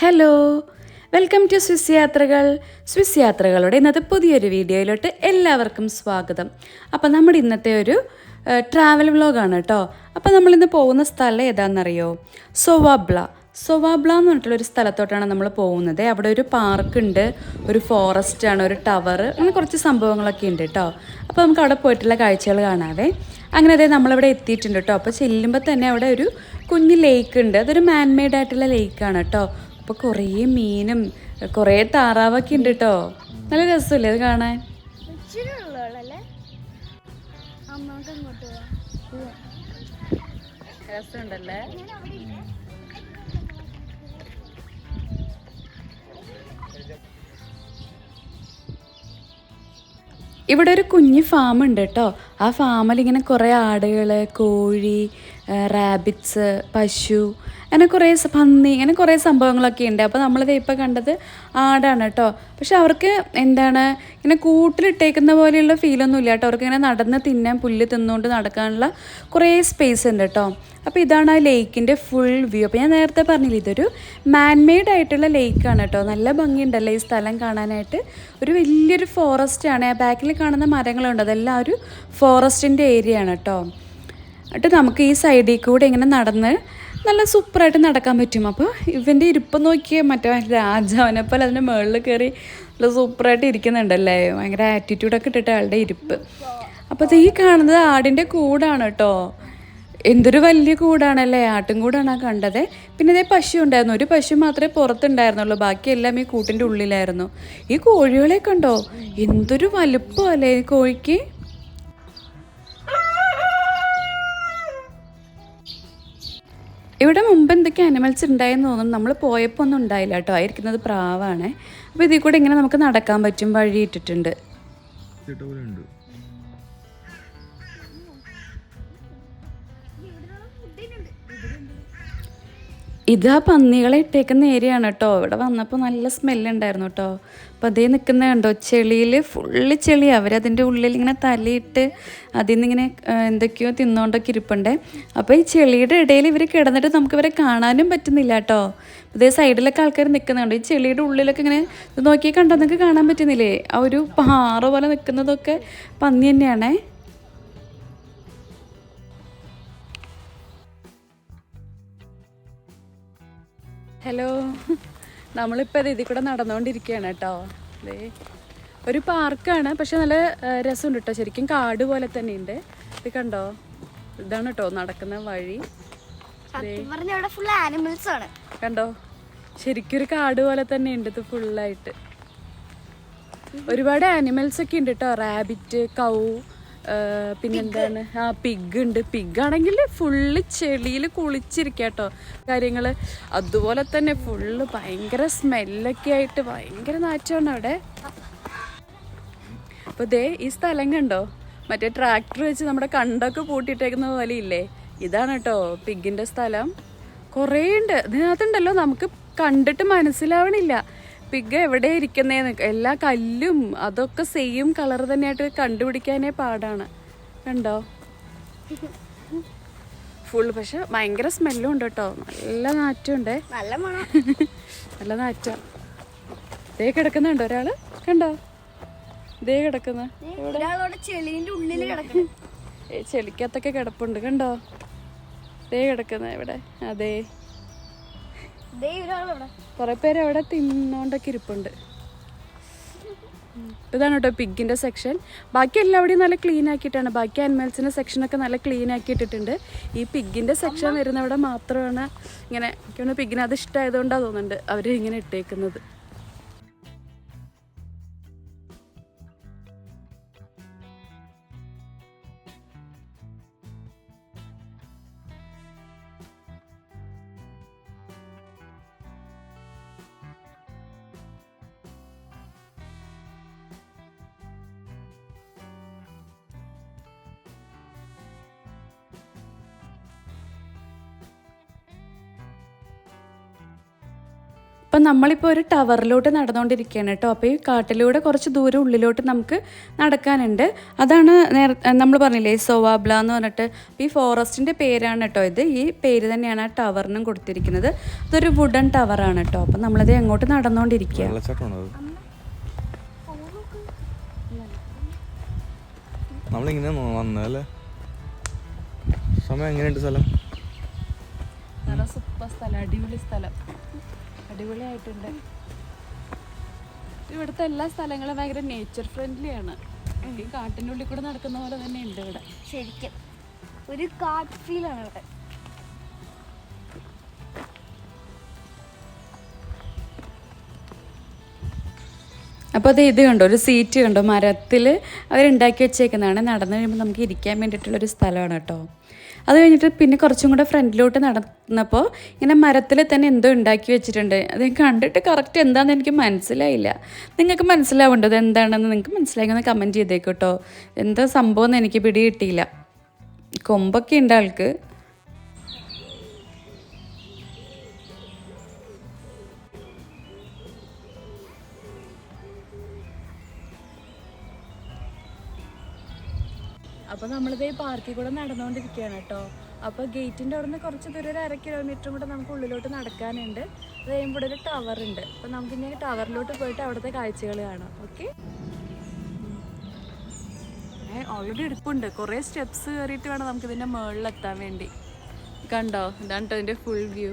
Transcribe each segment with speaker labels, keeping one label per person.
Speaker 1: Hello, welcome to Swiss യാത്രകൾ. Swiss യാത്രകളുടെ ഇന്നത്തെ പുതിയൊരു വീഡിയോയിലോട്ട് എല്ലാവർക്കും സ്വാഗതം. അപ്പോൾ നമ്മുടെ ഇന്നത്തെ ഒരു ട്രാവൽ വ്ളോഗാണ് കേട്ടോ. അപ്പോൾ നമ്മളിന്ന് പോകുന്ന സ്ഥലം ഏതാണെന്നറിയോ? സൊവാബ്ല എന്ന് പറഞ്ഞിട്ടുള്ളൊരു സ്ഥലത്തോട്ടാണ് നമ്മൾ പോകുന്നത്. അവിടെ ഒരു പാർക്കുണ്ട്, ഒരു ഫോറസ്റ്റാണ്, ഒരു ടവർ, അങ്ങനെ കുറച്ച് സംഭവങ്ങളൊക്കെ ഉണ്ട് കേട്ടോ. അപ്പോൾ നമുക്ക് അവിടെ പോയിട്ടുള്ള കാഴ്ചകൾ കാണാവേ. അങ്ങനെ അതെ നമ്മളിവിടെ എത്തിയിട്ടുണ്ട് കേട്ടോ. അപ്പോൾ ചെല്ലുമ്പോൾ തന്നെ അവിടെ ഒരു കുഞ്ഞ് ലേക്ക് ഉണ്ട്. അതൊരു മാൻമെയ്ഡ് ആയിട്ടുള്ള ലേക്കാണ് കേട്ടോ. അപ്പോൾ കുറേ മീനും കുറേ താറാവൊക്കെ ഉണ്ട് കേട്ടോ. നല്ല രസമല്ലേ അത് കാണാൻ? രസമുണ്ടല്ലേ? ഇവിടെ ഒരു കുഞ്ഞ് ഫാം ഉണ്ട് കേട്ടോ. ആ ഫാമിൽ ഇങ്ങനെ കുറേ ആടുകൾ, കോഴി, റാബിറ്റ്സ്, പശു, അങ്ങനെ കുറേ പന്നി, അങ്ങനെ കുറേ സംഭവങ്ങളൊക്കെ ഉണ്ട്. അപ്പോൾ നമ്മളിത് ഇപ്പോൾ കണ്ടത് ആടാണ് കേട്ടോ. പക്ഷെ അവർക്ക് എന്താണ് ഇങ്ങനെ കൂട്ടിലിട്ടേക്കുന്ന പോലെയുള്ള ഫീലൊന്നും ഇല്ല കേട്ടോ. അവർക്ക് ഇങ്ങനെ നടന്ന് തിന്നാൻ, പുല്ല് തിന്നുകൊണ്ട് നടക്കാനുള്ള കുറേ സ്പേസ് ഉണ്ട് കേട്ടോ. അപ്പോൾ ഇതാണ് ആ ലേക്കിൻ്റെ ഫുൾ വ്യൂ. അപ്പോൾ ഞാൻ നേരത്തെ പറഞ്ഞില്ല, ഇതൊരു മാൻമെയ്ഡ് ആയിട്ടുള്ള ലേക്കാണ് കേട്ടോ. നല്ല ഭംഗിയുണ്ടല്ലോ ഈ സ്ഥലം കാണാനായിട്ട്. ഒരു വലിയൊരു ഫോറസ്റ്റാണ്. ആ ബാക്കിൽ കാണുന്ന മരങ്ങളുണ്ട്, അതെല്ലാം ഒരു ഫോറസ്റ്റിൻ്റെ ഏരിയ ആണ് കേട്ടോ. എന്നിട്ട് നമുക്ക് ഈ സൈഡിൽ കൂടെ ഇങ്ങനെ നടന്ന് നല്ല സൂപ്പറായിട്ട് നടക്കാൻ പറ്റും. അപ്പോൾ ഇവൻ്റെ ഇരിപ്പം നോക്കിയാൽ മറ്റേ രാജാവിനെ പോലെ അതിൻ്റെ മുകളിൽ കയറി നല്ല സൂപ്പറായിട്ട് ഇരിക്കുന്നുണ്ടല്ലേ. ഭയങ്കര ആറ്റിറ്റ്യൂഡൊക്കെ ഇട്ടിട്ട് ആളുടെ ഇരിപ്പ്. അപ്പോൾ ഈ കാണുന്നത് ആടിൻ്റെ കൂടാണ് കേട്ടോ. എന്തൊരു വലിയ കൂടാണല്ലേ, ആട്ടും കൂടാണ് ആ കണ്ടത്. പിന്നെ ഇതേ പശു ഉണ്ടായിരുന്നു, ഒരു പശു മാത്രമേ പുറത്തുണ്ടായിരുന്നുള്ളൂ, ബാക്കിയെല്ലാം ഈ കൂട്ടിൻ്റെ ഉള്ളിലായിരുന്നു. ഈ കോഴികളെ കണ്ടോ, എന്തൊരു വലുപ്പമല്ലേ ഈ കോഴിക്ക്. ഇവിടെ മുമ്പ് എന്തൊക്കെ അനിമൽസ് ഉണ്ടായെന്ന് തോന്നുന്നു. നമ്മൾ പോയപ്പോൾ ഒന്നും ഉണ്ടായില്ല കേട്ടോ. ആയിരിക്കുന്നത് പ്രാവാണ്. അപ്പോൾ ഇതിൽ കൂടെ ഇങ്ങനെ നമുക്ക് നടക്കാൻ പറ്റും, വഴി ഇട്ടിട്ടുണ്ട്. ഇതാ പന്നികളെ ഇട്ടേക്കുന്ന ഏരിയ ആണ് കേട്ടോ. ഇവിടെ വന്നപ്പോൾ നല്ല സ്മെല്ലുണ്ടായിരുന്നു കേട്ടോ. അപ്പോൾ അതേ നിൽക്കുന്ന കണ്ടോ, ചെളിയിൽ ഫുള്ള് ചെളി. അവരതിൻ്റെ ഉള്ളിൽ ഇങ്ങനെ തലയിട്ട് അതിൽ നിന്നിങ്ങനെ എന്തൊക്കെയോ തിന്നുകൊണ്ടൊക്കെ ഇരിപ്പുണ്ടേ. അപ്പോൾ ഈ ചെളിയുടെ ഇടയിൽ ഇവർ കിടന്നിട്ട് നമുക്ക് ഇവരെ കാണാനും പറ്റുന്നില്ല കേട്ടോ. ഇതേ സൈഡിലൊക്കെ ആൾക്കാർ നിൽക്കുന്നുണ്ട്. ഈ ചെളിയുടെ ഉള്ളിലൊക്കെ ഇങ്ങനെ ഇത് നോക്കി കണ്ടോ, നിങ്ങൾക്ക് കാണാൻ പറ്റുന്നില്ലേ? ആ ഒരു പാറ പോലെ നിൽക്കുന്നതൊക്കെ പന്നി തന്നെയാണേ. ഹലോ, നമ്മളിപ്പോൾ ഇത് ഇതിൽ കൂടെ നടന്നുകൊണ്ടിരിക്കുകയാണ് കേട്ടോ. അതെ, ഒരു പാർക്കാണ്, പക്ഷെ നല്ല രസമുണ്ട് കേട്ടോ. ശരിക്കും കാട് പോലെ തന്നെ ഉണ്ട്. ഇത് കണ്ടോ, ഇതാണ് കേട്ടോ നടക്കുന്ന വഴി. കണ്ടോ, ശരിക്കും ഒരു കാട് പോലെ തന്നെ ഉണ്ട് ഇത് ഫുള്ളായിട്ട്. ഒരുപാട് ആനിമൽസ് ഒക്കെ ഉണ്ട് കേട്ടോ. റാബിറ്റ്, കൗ, പിന്നെന്താണ്, പിഗ് ഉണ്ട്. പിഗാണെങ്കിൽ ഫുള്ള് ചെളിയിൽ കുളിച്ചിരിക്കുക കേട്ടോ കാര്യങ്ങൾ. അതുപോലെ തന്നെ ഫുള്ള് ഭയങ്കര സ്മെല്ലൊക്കെ ആയിട്ട് ഭയങ്കര നാറ്റമാണ് അവിടെ. അപ്പോൾ ദേ ഈ സ്ഥലം കണ്ടോ, മറ്റേ ട്രാക്ടർ വെച്ച് നമ്മുടെ കണ്ടൊക്കെ പൂട്ടിയിട്ടേക്കുന്ന പോലെ ഇല്ലേ, ഇതാണ് കേട്ടോ പിഗിൻ്റെ സ്ഥലം. കുറേ ഉണ്ട് ഇതിനകത്തുണ്ടല്ലോ. നമുക്ക് കണ്ടിട്ട് മനസ്സിലാവണില്ല പിഗ് എവിടെ ഇരിക്കുന്നേന്ന്. എല്ലാ കല്ലും അതൊക്കെ സെയിം കളർ തന്നെയായിട്ട് കണ്ടുപിടിക്കാനേ പാടാണ്. കണ്ടോ ഫുൾ. പക്ഷെ ഭയങ്കര സ്മെല്ലും ഉണ്ട് കേട്ടോ. നല്ല നാറ്റുണ്ട്, നല്ല നാറ്റ. ദേ കിടക്കുന്നുണ്ടോ ഒരാള്, കണ്ടോ ദേ കിടക്കുന്ന ചെളിക്കകത്തൊക്കെ കിടപ്പുണ്ട്. കണ്ടോ ദേ കിടക്കുന്ന ഇവിടെ. അതെ, കുറെ പേര് അവിടെ തിന്നോണ്ടൊക്കെ ഇരിപ്പുണ്ട്. ഇതാണ് കേട്ടോ പിഗിൻ്റെ സെക്ഷൻ. ബാക്കി എല്ലാവിടെയും നല്ല ക്ലീൻ ആക്കിയിട്ടാണ്. ബാക്കി ആനിമൽസിൻ്റെ സെക്ഷനൊക്കെ നല്ല ക്ലീൻ ആക്കി ഇട്ടിട്ടുണ്ട്. ഈ പിഗിൻ്റെ സെക്ഷൻ വരുന്നവിടെ മാത്രമാണ് ഇങ്ങനെ. എനിക്ക് പിഗിന് അത് ഇഷ്ടമായതുകൊണ്ടാണ് തോന്നുന്നുണ്ട് അവർ ഇങ്ങനെ ഇട്ടേക്കുന്നത്. അപ്പം നമ്മളിപ്പോൾ ഒരു ടവറിലോട്ട് നടന്നുകൊണ്ടിരിക്കുകയാണ് കേട്ടോ. അപ്പോൾ ഈ കാട്ടിലൂടെ കുറച്ച് ദൂരം ഉള്ളിലോട്ട് നമുക്ക് നടക്കാനുണ്ട്. അതാണ് നമ്മൾ പറഞ്ഞില്ലേ സോവാബ്ല എന്ന് പറഞ്ഞിട്ട്. ഈ ഫോറസ്റ്റിൻ്റെ പേരാണ് കേട്ടോ ഇത്. ഈ പേര് തന്നെയാണ് ആ ടവറിനും കൊടുത്തിരിക്കുന്നത്. ഇതൊരു വുഡൻ ടവറാണ് കേട്ടോ. അപ്പം നമ്മളത് അങ്ങോട്ട് നടന്നുകൊണ്ടിരിക്കുക.
Speaker 2: നമ്മളിങ്ങനെ വന്നല്ലേ. സമയം എങ്ങനെയുണ്ട് സ്ഥലം?
Speaker 1: നല്ല സൂപ്പർ സ്ഥലം, അടിപൊളി സ്ഥലം, അടിപൊളിയായിട്ടുണ്ട്. ഇവിടുത്തെ എല്ലാ സ്ഥലങ്ങളും ഭയങ്കര നേച്ചർ ഫ്രണ്ട്ലി ആണ്. ഈ കാട്ടിൻ്റെ ഉള്ളിൽ കൂടെ നടക്കുന്ന പോലെ തന്നെ ഉണ്ട് ഇവിടെ.
Speaker 3: ശരിക്കും ഒരു കാട്ട് ഫീലാണ് ഇവിടെ.
Speaker 1: അപ്പോൾ അത് ഇത് കണ്ടോ, ഒരു സീറ്റ് കണ്ടോ, മരത്തിൽ അവരുണ്ടാക്കി വെച്ചേക്കുന്നതാണ്. നടന്നു കഴിയുമ്പോൾ നമുക്ക് ഇരിക്കാൻ വേണ്ടിയിട്ടുള്ളൊരു സ്ഥലമാണ് കേട്ടോ. അത് കഴിഞ്ഞിട്ട് പിന്നെ കുറച്ചും കൂടെ ഫ്രണ്ടിലോട്ട് നടന്നപ്പോൾ ഇങ്ങനെ മരത്തിൽ തന്നെ എന്തോ ഉണ്ടാക്കി വെച്ചിട്ടുണ്ട്. അത് കണ്ടിട്ട് കറക്റ്റ് എന്താണെന്ന് എനിക്ക് മനസ്സിലായില്ല. നിങ്ങൾക്ക് മനസ്സിലാവേണ്ടത് എന്താണെന്ന് നിങ്ങൾക്ക് മനസ്സിലായി കമൻറ്റ് ചെയ്തേക്കും കേട്ടോ. എന്താ സംഭവം എന്ന് എനിക്ക് പിടി കിട്ടിയില്ല. കൊമ്പൊക്കെ ഉണ്ട് ആൾക്ക്. അപ്പോൾ നമ്മളിതേ പാർക്കിൽ കൂടെ നടന്നുകൊണ്ടിരിക്കുകയാണ് കേട്ടോ. അപ്പോൾ ഗേറ്റിൻ്റെ അവിടെ നിന്ന് കുറച്ച് ദൂരം, ഒരു 1/2 കിലോമീറ്ററും കൂടെ നമുക്ക് ഉള്ളിലോട്ട് നടക്കാനുണ്ട്. അത് കഴിയുമ്പോൾ ഇവിടെ ഒരു ടവറുണ്ട്. അപ്പോൾ നമുക്കിങ്ങനെ ടവറിലോട്ട് പോയിട്ട് അവിടുത്തെ കാഴ്ചകൾ കാണാം. ഓക്കെ, ഓൾറെഡി എടുപ്പുണ്ട്. കുറേ സ്റ്റെപ്സ് കയറിയിട്ട് വേണം നമുക്കിതിൻ്റെ മുകളിലെത്താൻ വേണ്ടി. കണ്ടോ, ഇതാണ് കേട്ടോ ഇതിൻ്റെ ഫുൾ വ്യൂ.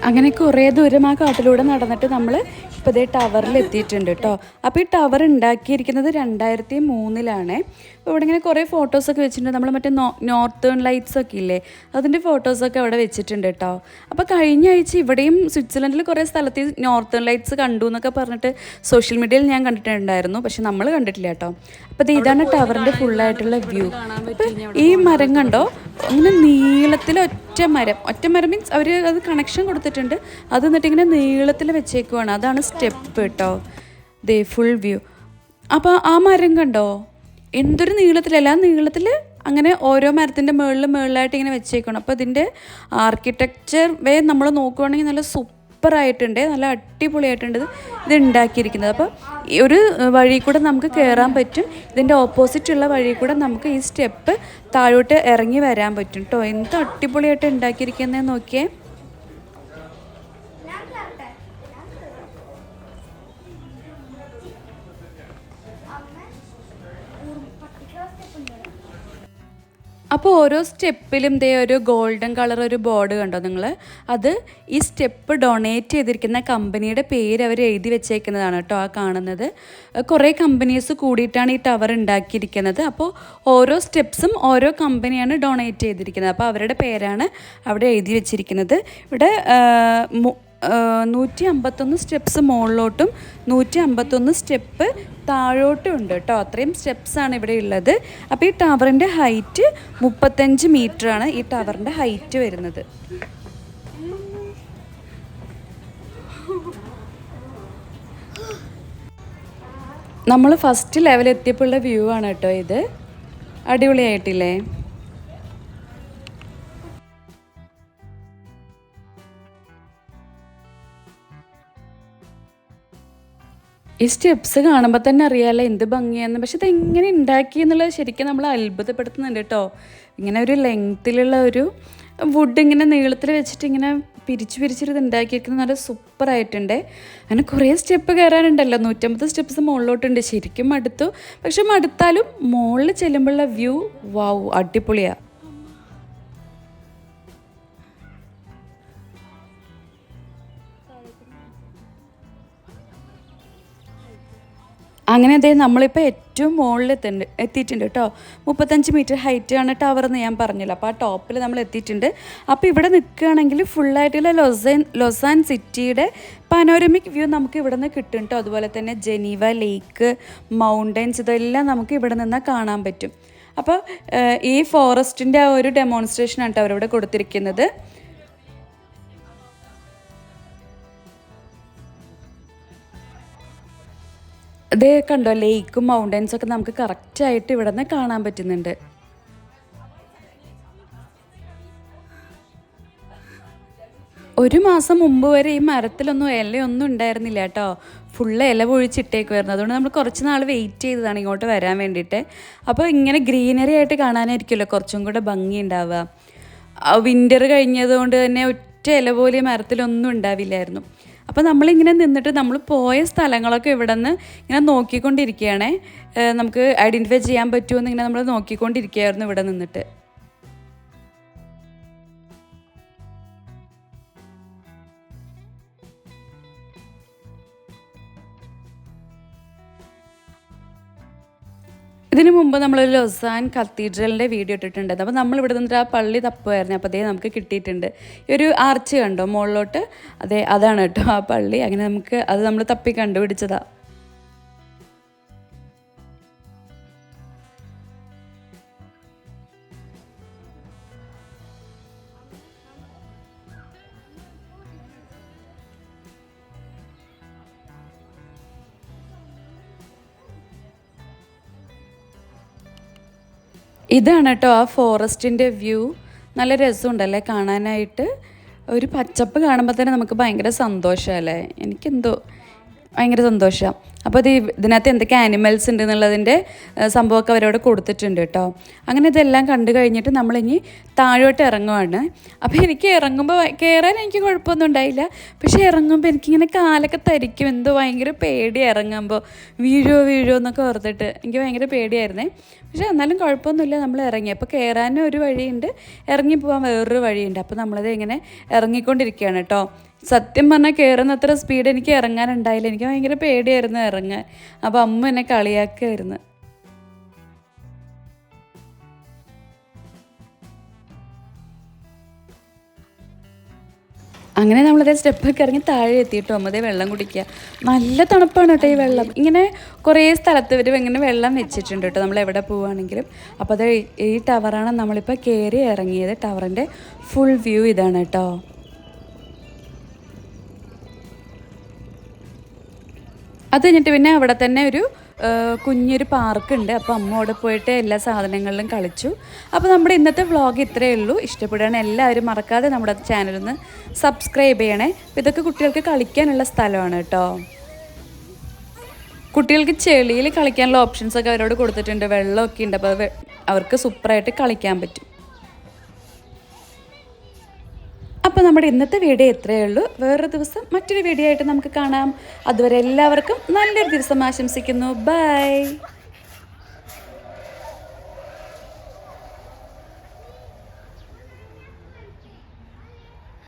Speaker 1: അങ്ങനെ കുറേ ദൂരം ആ കാട്ടിലൂടെ നടന്നിട്ട് നമ്മൾ ഇപ്പോൾ ഇതേ ടവറിൽ എത്തിയിട്ടുണ്ട് കേട്ടോ. അപ്പോൾ ഈ ടവർ ഉണ്ടാക്കിയിരിക്കുന്നത് 2003 അപ്പോൾ ഇവിടെ ഇങ്ങനെ കുറേ ഫോട്ടോസൊക്കെ വെച്ചിട്ടുണ്ട്. നമ്മൾ മറ്റേ നോർത്തേൺ ലൈറ്റ്സ് ഒക്കെ ഇല്ലേ, അതിൻ്റെ ഫോട്ടോസൊക്കെ അവിടെ വെച്ചിട്ടുണ്ട് കേട്ടോ. അപ്പോൾ കഴിഞ്ഞ ആഴ്ച ഇവിടെയും സ്വിറ്റ്സർലൻഡിൽ കുറേ സ്ഥലത്ത് നോർത്തേൺ ലൈറ്റ്സ് കണ്ടു എന്നൊക്കെ പറഞ്ഞിട്ട് സോഷ്യൽ മീഡിയയിൽ ഞാൻ കണ്ടിട്ടുണ്ടായിരുന്നു. പക്ഷെ നമ്മൾ കണ്ടിട്ടില്ല കേട്ടോ. അപ്പോൾ ഇതാണ് ടവറിൻ്റെ ഫുള്ളായിട്ടുള്ള വ്യൂ. ഈ മരം കണ്ടോ, അങ്ങനെ നീളത്തിൽ ഒറ്റ മരം മീൻസ് അവർ അത് കണക്ഷൻ കൊടുത്തിട്ടുണ്ട്. അത് എന്നിട്ട് ഇങ്ങനെ നീളത്തിൽ വെച്ചേക്കുവാണ്. അതാണ് സ്റ്റെപ്പ് കേട്ടോ. ദേ ഫുൾ വ്യൂ. അപ്പോൾ ആ മരം കണ്ടോ, എന്തൊരു നീളത്തിലല്ല, ആ നീളത്തിൽ അങ്ങനെ ഓരോ മരത്തിൻ്റെ മുകളിലായിട്ട് ഇങ്ങനെ വെച്ചേക്കണം. അപ്പോൾ ഇതിൻ്റെ ആർക്കിടെക്ചർ വേ നമ്മൾ നോക്കുവാണെങ്കിൽ നല്ല സൂപ്പറായിട്ടുണ്ട്, നല്ല അടിപൊളിയായിട്ടുണ്ട് ഇത് ഉണ്ടാക്കിയിരിക്കുന്നത്. അപ്പോൾ ഈ ഒരു വഴി കൂടെ നമുക്ക് കയറാൻ പറ്റും. ഇതിൻ്റെ ഓപ്പോസിറ്റുള്ള വഴി കൂടെ നമുക്ക് ഈ സ്റ്റെപ്പ് താഴോട്ട് ഇറങ്ങി വരാൻ പറ്റും കേട്ടോ. എന്ത് അടിപൊളിയായിട്ട് ഉണ്ടാക്കിയിരിക്കുന്നതെന്ന് നോക്കിയേ. അപ്പോൾ ഓരോ സ്റ്റെപ്പിലും ദേ ഒരു ഗോൾഡൻ കളർ ഒരു ബോർഡ് കണ്ടോ നിങ്ങൾ. അത് ഈ സ്റ്റെപ്പ് ഡൊണേറ്റ് ചെയ്തിരിക്കുന്ന കമ്പനിയുടെ പേര് അവർ എഴുതി വെച്ചേക്കുന്നതാണ് കേട്ടോ ആ കാണുന്നത്. കുറേ കമ്പനീസ് കൂടിയിട്ടാണ് ഈ ടവർ ഉണ്ടാക്കിയിരിക്കുന്നത്. അപ്പോൾ ഓരോ സ്റ്റെപ്സും ഓരോ കമ്പനിയാണ് ഡൊണേറ്റ് ചെയ്തിരിക്കുന്നത്. അപ്പോൾ അവരുടെ പേരാണ് അവിടെ എഴുതി വെച്ചിരിക്കുന്നത്. ഇവിടെ 151 സ്റ്റെപ്സ് മുകളിലോട്ടും 151 സ്റ്റെപ്പ് താഴോട്ടും ഉണ്ട് കേട്ടോ. അത്രയും സ്റ്റെപ്സാണ് ഇവിടെ ഉള്ളത്. അപ്പോൾ ഈ ടവറിൻ്റെ ഹൈറ്റ് 35 മീറ്ററാണ് ഈ ടവറിൻ്റെ ഹൈറ്റ് വരുന്നത്. നമ്മൾ ഫസ്റ്റ് ലെവൽ എത്തിയപ്പോഴുള്ള വ്യൂ ആണ് കേട്ടോ ഇത്. അടിപൊളിയായിട്ടില്ലേ? ഈ സ്റ്റെപ്സ് കാണുമ്പോൾ തന്നെ അറിയാമല്ലോ എന്ത് ഭംഗിയാണെന്ന്. പക്ഷെ ഇത് എങ്ങനെ ഉണ്ടാക്കി എന്നുള്ളത് ശരിക്കും നമ്മൾ അത്ഭുതപ്പെടുത്തുന്നുണ്ട് കേട്ടോ. ഇങ്ങനെ ഒരു ലെങ്ത്തിലുള്ള ഒരു വുഡ് ഇങ്ങനെ നീളത്തിൽ വെച്ചിട്ട് ഇങ്ങനെ പിരിച്ചിട്ട് ഉണ്ടാക്കിയിരിക്കുന്നത് നല്ല സൂപ്പറായിട്ടുണ്ട്. അങ്ങനെ കുറേ സ്റ്റെപ്പ് കയറാനുണ്ടല്ലോ, 150 സ്റ്റെപ്സ് മുകളിലോട്ടുണ്ട്. ശരിക്കും മടുത്തു. പക്ഷെ മടുത്താലും മുകളിൽ ചെല്ലുമ്പോഴുള്ള വ്യൂ വൗ അടിപൊളിയാണ്. അങ്ങനെ അതേ നമ്മളിപ്പോൾ ഏറ്റവും മുകളിൽ എത്തിയിട്ടുണ്ട് കേട്ടോ. 35 മീറ്റർ ഹൈറ്റാണ് ടവർ എന്ന് ഞാൻ പറഞ്ഞല്ലോ. അപ്പോൾ ആ ടോപ്പിൽ നമ്മൾ എത്തിയിട്ടുണ്ട്. അപ്പോൾ ഇവിടെ നിൽക്കുകയാണെങ്കിൽ ഫുള്ളായിട്ടുള്ള ലൊസാൻ സിറ്റിയുടെ പനോരമിക് വ്യൂ നമുക്ക് ഇവിടെ നിന്ന് കിട്ടും കേട്ടോ. അതുപോലെ തന്നെ ജനീവ ലേക്ക്, മൗണ്ടൻസ്, ഇതെല്ലാം നമുക്ക് ഇവിടെ നിന്ന് കാണാൻ പറ്റും. അപ്പോൾ ഈ ഫോറസ്റ്റിൻ്റെ ആ ഒരു ഡെമോൺസ്ട്രേഷനാണ് കേട്ടോ അവരിവിടെ കൊടുത്തിരിക്കുന്നത്. ഇത് കണ്ടോ, ലേക്കും മൗണ്ടൻസൊക്കെ നമുക്ക് കറക്റ്റായിട്ട് ഇവിടെ നിന്ന് കാണാൻ പറ്റുന്നുണ്ട്. ഒരു മാസം മുമ്പ് വരെ ഈ മരത്തിലൊന്നും ഇലയൊന്നും ഉണ്ടായിരുന്നില്ല കേട്ടോ. ഫുള്ള് ഇല പൊഴിച്ചിട്ടേക്കുമായിരുന്നു. അതുകൊണ്ട് നമ്മൾ കുറച്ച് നാൾ വെയിറ്റ് ചെയ്തതാണ് ഇങ്ങോട്ട് വരാൻ വേണ്ടിയിട്ട്. അപ്പോൾ ഇങ്ങനെ ഗ്രീനറി ആയിട്ട് കാണാനായിരിക്കുമല്ലോ കുറച്ചും കൂടെ ഭംഗി ഉണ്ടാവുക. വിൻ്റർ കഴിഞ്ഞതുകൊണ്ട് തന്നെ ഒറ്റ ഇല പോലെ മരത്തിലൊന്നും ഉണ്ടാവില്ലായിരുന്നു. അപ്പോൾ നമ്മളിങ്ങനെ നിന്നിട്ട് നമ്മൾ പോയ സ്ഥലങ്ങളൊക്കെ ഇവിടെ നിന്ന് ഇങ്ങനെ നോക്കിക്കൊണ്ടിരിക്കുകയാണേ. നമുക്ക് ഐഡൻറ്റിഫൈ ചെയ്യാൻ പറ്റുമെന്ന് ഇങ്ങനെ നമ്മൾ നോക്കിക്കൊണ്ടിരിക്കുകയായിരുന്നു ഇവിടെ നിന്നിട്ട്. ഇതിനു മുമ്പ് നമ്മളൊരു ലൊസാൻ കത്തീഡ്രലിൻ്റെ വീഡിയോ ഇട്ടിട്ടുണ്ട്. അപ്പോൾ നമ്മളിവിടെ നിന്നിട്ട് ആ പള്ളി തപ്പുമായിരുന്നു. അപ്പോൾ അതേ നമുക്ക് കിട്ടിയിട്ടുണ്ട്. ഈ ഒരു ആർച്ച് കണ്ടോ മുകളിലോട്ട്, അതെ അതാണ് കേട്ടോ ആ പള്ളി. അങ്ങനെ നമുക്ക് അത് നമ്മൾ തപ്പി കണ്ടുപിടിച്ചതാണ്. ഇതാണ് കേട്ടോ ആ ഫോറസ്റ്റിൻ്റെ വ്യൂ. നല്ല രസമുണ്ടല്ലേ കാണാനായിട്ട്. ഒരു പച്ചപ്പ് കാണുമ്പോൾ തന്നെ നമുക്ക് ഭയങ്കര സന്തോഷമല്ലേ. എനിക്കെന്തോ ഭയങ്കര സന്തോഷമാണ്. അപ്പോൾ ഇതിനകത്ത് എന്തൊക്കെ ആനിമൽസ് ഉണ്ട് എന്നുള്ളതിൻ്റെ സംഭവമൊക്കെ അവരവിടെ കൊടുത്തിട്ടുണ്ട് കേട്ടോ. അങ്ങനെ ഇതെല്ലാം കണ്ടു കഴിഞ്ഞിട്ട് നമ്മളിനി താഴോട്ട് ഇറങ്ങുവാണ്. അപ്പോൾ എനിക്ക് ഇറങ്ങുമ്പോൾ കയറാൻ എനിക്ക് കുഴപ്പമൊന്നും ഉണ്ടായില്ല. പക്ഷേ ഇറങ്ങുമ്പോൾ എനിക്കിങ്ങനെ കാലൊക്കെ തരിക്കും. എന്തോ ഭയങ്കര പേടിയാണ് ഇറങ്ങുമ്പോൾ. വീഴോ എന്നൊക്കെ ഓർത്തിട്ട് എനിക്ക് ഭയങ്കര പേടിയായിരുന്നേ. പക്ഷേ എന്നാലും കുഴപ്പമൊന്നുമില്ല, നമ്മൾ ഇറങ്ങി. അപ്പോൾ കയറാനും ഒരു വഴിയുണ്ട്, ഇറങ്ങിപ്പോകാൻ വേറൊരു വഴിയുണ്ട്. അപ്പോൾ നമ്മളത് ഇങ്ങനെ ഇറങ്ങിക്കൊണ്ടിരിക്കുകയാണ് കേട്ടോ. സത്യം പറഞ്ഞാൽ കയറുന്ന അത്ര സ്പീഡ് എനിക്ക് ഇറങ്ങാനുണ്ടായില്ല. എനിക്ക് ഭയങ്കര പേടിയായിരുന്നു ഇറങ്ങാൻ. അപ്പോൾ അമ്മ എന്നെ കളിയാക്കുമായിരുന്നു. അങ്ങനെ നമ്മളതേ സ്റ്റെപ്പൊക്കെ ഇറങ്ങി താഴെ എത്തിയിട്ടോ അമ്മതേ വെള്ളം കുടിക്കുക. നല്ല തണുപ്പാണ് കേട്ടോ ഈ വെള്ളം. ഇങ്ങനെ കുറേ സ്ഥലത്ത് ഇവർ ഇങ്ങനെ വെള്ളം വെച്ചിട്ടുണ്ട് കേട്ടോ നമ്മൾ എവിടെ പോവുകയാണെങ്കിലും. അപ്പോൾ അത് ഈ ടവറാണ് നമ്മളിപ്പോൾ കയറി ഇറങ്ങിയത്. ടവറിൻ്റെ ഫുൾ വ്യൂ ഇതാണ് കേട്ടോ. അത് കഴിഞ്ഞിട്ട് പിന്നെ അവിടെ തന്നെ ഒരു കുഞ്ഞൊരു പാർക്കുണ്ട്. അപ്പോൾ അമ്മ അവിടെ പോയിട്ട് എല്ലാ സാധനങ്ങളിലും കളിച്ചു. അപ്പോൾ നമ്മുടെ ഇന്നത്തെ വ്ളോഗ് ഇത്രയേ ഉള്ളൂ. ഇഷ്ടപ്പെടുകയാണ് എല്ലാവരും മറക്കാതെ നമ്മുടെ ചാനലൊന്ന് സബ്സ്ക്രൈബ് ചെയ്യണേ. ഇതൊക്കെ കുട്ടികൾക്ക് കളിക്കാനുള്ള സ്ഥലമാണ് കേട്ടോ. കുട്ടികൾക്ക് ചെളിയിൽ കളിക്കാനുള്ള ഓപ്ഷൻസൊക്കെ അവരോട് കൊടുത്തിട്ടുണ്ട്. വെള്ളമൊക്കെ ഉണ്ട്. അപ്പോൾ അവർക്ക് സൂപ്പറായിട്ട് കളിക്കാൻ പറ്റും. അപ്പോൾ നമ്മുടെ ഇന്നത്തെ വീഡിയോ ഇത്രയേ ഉള്ളൂ. വേറൊരു ദിവസം മറ്റൊരു വീഡിയോ ആയിട്ട് നമുക്ക് കാണാം. അതുവരെ എല്ലാവർക്കും നല്ലൊരു ദിവസം ആശംസിക്കുന്നു. ബൈ.